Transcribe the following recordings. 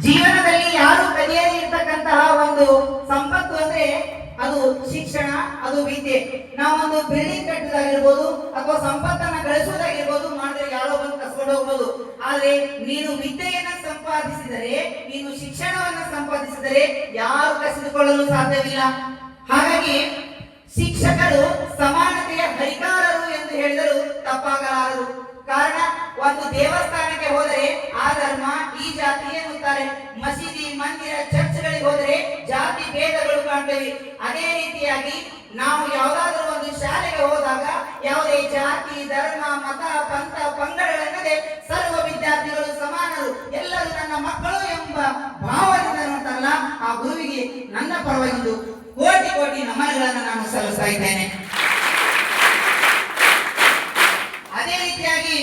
ಜೀವನದಲ್ಲಿ ಯಾರು ಕಲಿಯದೇ ಇರ್ತಕ್ಕಂತಹ ಒಂದು ಸಂಪತ್ತು ಅಂದ್ರೆ ಅದು ಶಿಕ್ಷಣ, ಅದು ವಿದ್ಯೆ. ನಾವೊಂದು ಬಿಲ್ಡಿಂಗ್ ಕಟ್ಟುವುದಾಗಿರ್ಬೋದು ಅಥವಾ ಸಂಪತ್ತನ್ನ ಗಳಿಸುವುದಾಗಿರ್ಬೋದು ಮಾಡಿದ್ರೆ ಯಾರೋ ಬಂದು ಕಸ್ಕೊಂಡು ಹೋಗ್ಬೋದು. ಆದ್ರೆ ನೀನು ವಿದ್ಯೆಯನ್ನ ಸಂಪಾದಿಸಿದರೆ, ನೀನು ಶಿಕ್ಷಣವನ್ನ ಸಂಪಾದಿಸಿದರೆ ಯಾರು ಕಸಿದುಕೊಳ್ಳಲು ಸಾಧ್ಯವಿಲ್ಲ. ಹಾಗಾಗಿ ಶಿಕ್ಷಕರು ಸಮಾನತೆಯ ಹರಿಕಾರರು ಎಂದು ಹೇಳಿದರೂ ತಪ್ಪಾಗಲಾರದು. ಕಾರಣ, ಒಂದು ದೇವಸ್ಥಾನಕ್ಕೆ ಹೋದರೆ ಆ ಧರ್ಮ ಈ ಜಾತಿ ಎನ್ನುತ್ತಾರೆ. ಮಸೀದಿ, ಮಂದಿರ, ಚರ್ಚ್ಗಳಿಗೆ ಹೋದರೆ ಜಾತಿ ಭೇದಗಳು ಕಾಣ್ತೇವೆ. ಅದೇ ರೀತಿಯಾಗಿ ನಾವು ಯಾವುದಾದ್ರೂ ಒಂದು ಶಾಲೆಗೆ ಹೋದಾಗ ಯಾವುದೇ ಜಾತಿ, ಧರ್ಮ, ಮತ, ಪಂಥ, ಪಂಗಡಗಳೆನ್ನದೆ ಸರ್ವ ವಿದ್ಯಾರ್ಥಿಗಳು ಸಮಾನರು, ಎಲ್ಲರೂ ನನ್ನ ಮಕ್ಕಳು ಎಂಬ ಭಾವದಿಂದ ನೋಡ್ತಾರಲ್ಲ, ಆ ಗುರುವಿಗೆ ನನ್ನ ಪರವಾಗಿ ಒಂದು ಕೋಟಿ ಕೋಟಿ ನಮನಗಳನ್ನು ನಾನು ಸಲ್ಲಿಸ್ತಾ ಇದ್ದೇನೆ. ಅದೇ ರೀತಿಯಾಗಿ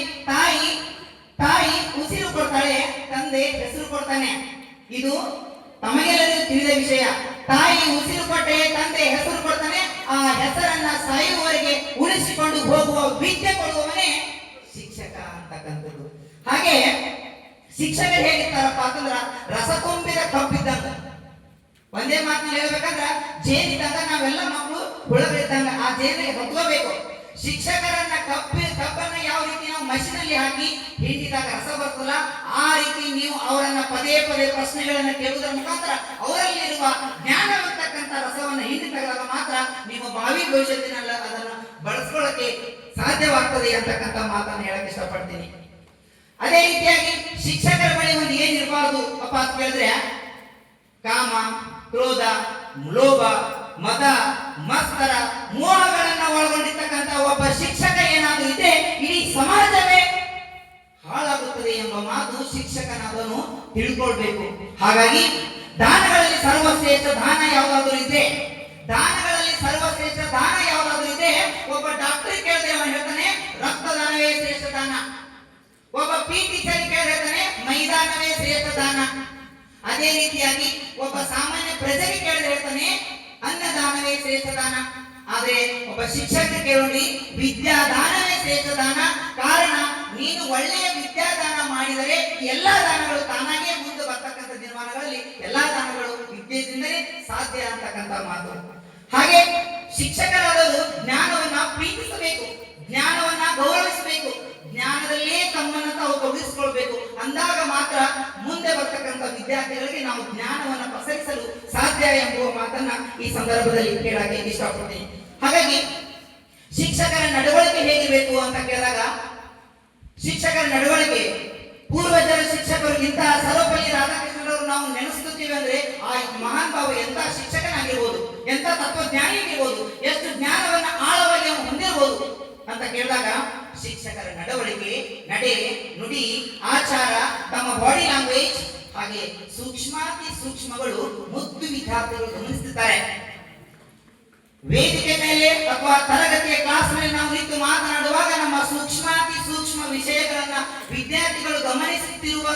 ತಾಯಿ ಉಸಿರು ಕೊಡ್ತಾಳೆ, ತಂದೆ ಹೆಸರು ಕೊಡ್ತಾನೆ. ಇದು ತಮಗೆಲ್ಲರಿಗೂ ತಿಳಿದ ವಿಷಯ. ತಾಯಿ ಉಸಿರು ಕೊಟ್ಟೆ, ತಂದೆ ಹೆಸರು ಕೊಡ್ತಾನೆ. ಆ ಹೆಸರನ್ನ ಸಾಯುವವರೆಗೆ ಉಳಿಸಿಕೊಂಡು ಹೋಗುವ ವಿದ್ಯೆ ಕೊಡುವವನೇ ಶಿಕ್ಷಕ ಅಂತಕ್ಕಂಥದ್ದು. ಹಾಗೆ ಶಿಕ್ಷಕರು ಹೇಗಿರ್ತಾರಪ್ಪ ಅಂತಂದ್ರ ರಸ ತುಂಬಿದ ಕಪ್ಪಿದ್ದಂಗ. ಒಂದೇ ಮಾತನ್ನ ಹೇಳ್ಬೇಕಂದ್ರ ಜೇನಿದ್ದಾಗ ನಾವೆಲ್ಲ ಮಕ್ಕಳು ಹುಳಗಳಿದ್ದಂಗ ಆ ಜೇನಿಗೆ ಹೊತ್ಕೋಬೇಕು. ಶಿಕ್ಷಕರನ್ನ ಕಪ್ಪನ್ನ ಯಾವ ರೀತಿ ನಾವು ಮಷಿನಲ್ಲಿ ಹಾಕಿ ಹಿಂಡಿದಾಗ ರಸ ಬರ್ತಲ್ಲ, ಆ ರೀತಿ ನೀವು ಅವರನ್ನ ಪದೇ ಪದೇ ಪ್ರಶ್ನೆಗಳನ್ನ ಕೇಳುವುದರ ಮುಖಾಂತರ ಅವರಲ್ಲಿರುವ ಜ್ಞಾನವಿರ್ತಕ್ಕಂಥ ರಸವನ್ನ ಹಿಂಡಿ ತೆಗೆದಾಗ ಮಾತ್ರ ನಿಮ್ಮ ಭಾವಿ ಭವಿಷ್ಯತ್ತಿನಲ್ಲ ಅದನ್ನ ಬಳಸ್ಕೊಳ್ಳಕ್ಕೆ ಸಾಧ್ಯವಾಗ್ತದೆ ಅಂತಕ್ಕಂಥ ಮಾತನ್ನ ಹೇಳಕ್ ಇಷ್ಟಪಡ್ತೀನಿ. ಅದೇ ರೀತಿಯಾಗಿ ಶಿಕ್ಷಕರ ಬಳಿ ಒಂದು ಏನಿರಬಾರ್ದು ಅಪ್ಪ ಅಂತ ಕೇಳಿದ್ರೆ, ಕಾಮ, ಕ್ರೋಧ, ಲೋಭ, ಮದ, ಮತ್ಸರ, ಮೋಹಗಳನ್ನ ಒಳಗೊಂಡಿರ್ತಕ್ಕಂಥ ಒಬ್ಬ ಶಿಕ್ಷಕ ಏನಾದರೂ ಇದ್ರೆ ಇಡೀ ಸಮಾಜವೇ ಹಾಳಾಗುತ್ತದೆ ಎಂಬ ಮಾತು ಶಿಕ್ಷಕನಾದವನು ತಿಳ್ಕೊಳ್ಬೇಕು. ಹಾಗಾಗಿ ದಾನಗಳಲ್ಲಿ ಸರ್ವಶ್ರೇಷ್ಠ ದಾನ ಯಾವುದಾದ್ರೂ ಇದ್ರೆ, ಒಬ್ಬ ಡಾಕ್ಟರ್ ಕೇಳಿದ್ರೆ ಅವನು ಹೇಳ್ತಾನೆ ರಕ್ತದಾನವೇ ಶ್ರೇಷ್ಠ ದಾನ. ಒಬ್ಬ ಟೀಚರ್ ಕೇಳಿದ್ರೆ ಮೈದಾನವೇ ಶ್ರೇಷ್ಠ ದಾನ. ಅದೇ ರೀತಿಯಾಗಿ ಒಬ್ಬ ಸಾಮಾನ್ಯ ಪ್ರಜೆಗೆ ಕೇಳಿದ್ರೆ ಹೇಳ್ತಾನೆ ಅನ್ನದಾನವೇ ಶ್ರೇಷ್ಠ ದಾನ. ಆದ್ರೆ ಒಬ್ಬ ಶಿಕ್ಷಕ ಕೇಳಿ ವಿದ್ಯಾದಾನವೇ ಶ್ರೇಷ್ಠ ದಾನ. ಕಾರಣ, ನೀನು ಒಳ್ಳೆಯ ವಿದ್ಯಾದಾನ ಮಾಡಿದರೆ ಎಲ್ಲಾ ದಾನಗಳು ತಾನಾಗೇ ಮುಂದೆ ಬರ್ತಕ್ಕಂಥ ದಿನಮಾನಗಳಲ್ಲಿ ಎಲ್ಲಾ ದಾನಗಳು ವಿದ್ಯೆಯಿಂದಲೇ ಸಾಧ್ಯ ಅಂತಕ್ಕಂಥ ಮಾತು. ಹಾಗೆ ಶಿಕ್ಷಕರಾದವರು ಜ್ಞಾನವನ್ನ ಪ್ರೀತಿಸಬೇಕು, ಜ್ಞಾನವನ್ನ ಗೌರವಿಸಬೇಕು, ಜ್ಞಾನದಲ್ಲೇ ತಮ್ಮನ್ನು ತಾವು ತೊಡಗಿಸಿಕೊಳ್ಬೇಕು. ಅಂದಾಗ ಮಾತ್ರ ಮುಂದೆ ಬರ್ತಕ್ಕಂಥ ವಿದ್ಯಾರ್ಥಿಗಳಿಗೆ ನಾವು ಜ್ಞಾನವನ್ನು ಪಸರಿಸಲು ಸಾಧ್ಯ ಎಂಬುವ ಮಾತನ್ನ ಈ ಸಂದರ್ಭದಲ್ಲಿ ಕೇಳಕ್ಕೆ ಇಷ್ಟಪಡ್ತೀನಿ. ಹಾಗಾಗಿ ಶಿಕ್ಷಕರ ನಡವಳಿಕೆ ಹೇಗಿರಬೇಕು ಅಂತ ಕೇಳಿದಾಗ, ಶಿಕ್ಷಕರ ನಡವಳಿಕೆ ಪೂರ್ವಜರ ಶಿಕ್ಷಕರು ಇಂತಹ ಸರ್ವಪಲ್ಲಿ ರಾಧಾಕೃಷ್ಣರವರು ನಾವು ನೆನೆಸ್ತೀವಿ ಅಂದ್ರೆ ಆ ಮಹಾನ್ ಭಾವ ಎಂತ ಶಿಕ್ಷಕನಾಗಿರ್ಬೋದು, ಎಂತ ತತ್ವಜ್ಞಾನಿ ಆಗಿರ್ಬೋದು, ಎಷ್ಟು ಜ್ಞಾನವನ್ನ ಆಳವಾಗಿ ಅವನು ಹೊಂದಿರಬಹುದು ಅಂತ ಕೇಳಿದಾಗ ಶಿಕ್ಷಕರ ನಡವಳಿಕೆ, ನಡೆ, ನುಡಿ, ಆಚಾರ, ತಮ್ಮ ಬಾಡಿ ಲ್ಯಾಂಗ್ವೇಜ್ ಹಾಗೆ ಸೂಕ್ಷ್ಮಾತಿ ಸೂಕ್ಷ್ಮಗಳು ಮುದ್ದು ವಿದ್ಯಾರ್ಥಿಗಳು ಗಮನಿಸುತ್ತಾರೆ. ವೇದಿಕೆ ಮೇಲೆ ಅಥವಾ ತರಗತಿಯ ಕ್ಲಾಸ್ ನಲ್ಲಿ ನಾವು ನಿಂತು ಮಾತನಾಡುವಾಗ ನಮ್ಮ ಸೂಕ್ಷ್ಮಾತಿ ಸೂಕ್ಷ್ಮ ವಿಷಯಗಳನ್ನ ವಿದ್ಯಾರ್ಥಿಗಳು ಗಮನಿಸುತ್ತಿರುವ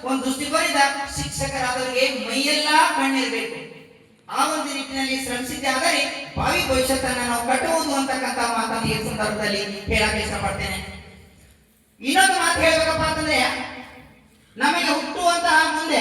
ಒಂದು ದೃಷ್ಟಿಕೋನದಿಂದ ಶಿಕ್ಷಕರಾದವರಿಗೆ ಮೈಯೆಲ್ಲ ಕಣ್ಣಿರಬೇಕು. ಆ ಒಂದು ನಿಟ್ಟಿನಲ್ಲಿ ಶ್ರಮಿಸಿದ್ದೆ ಆದರೆ ಭಾವಿ ಭವಿಷ್ಯತ್ತನ್ನ ನಾವು ಕಟ್ಟುವುದು ಅಂತಕ್ಕಂಥ ಮಾತನ್ನು ಈ ಸಂದರ್ಭದಲ್ಲಿ ಹೇಳಕ್ಕೆ ಇಷ್ಟಪಡ್ತೇನೆ. ಇನ್ನೊಂದು ಮಾತು ಹೇಳ್ಬೇಕಪ್ಪ ಅಂತಂದ್ರೆ, ನಮಗೆ ಹುಟ್ಟುವಂತಹ ಮುಂದೆ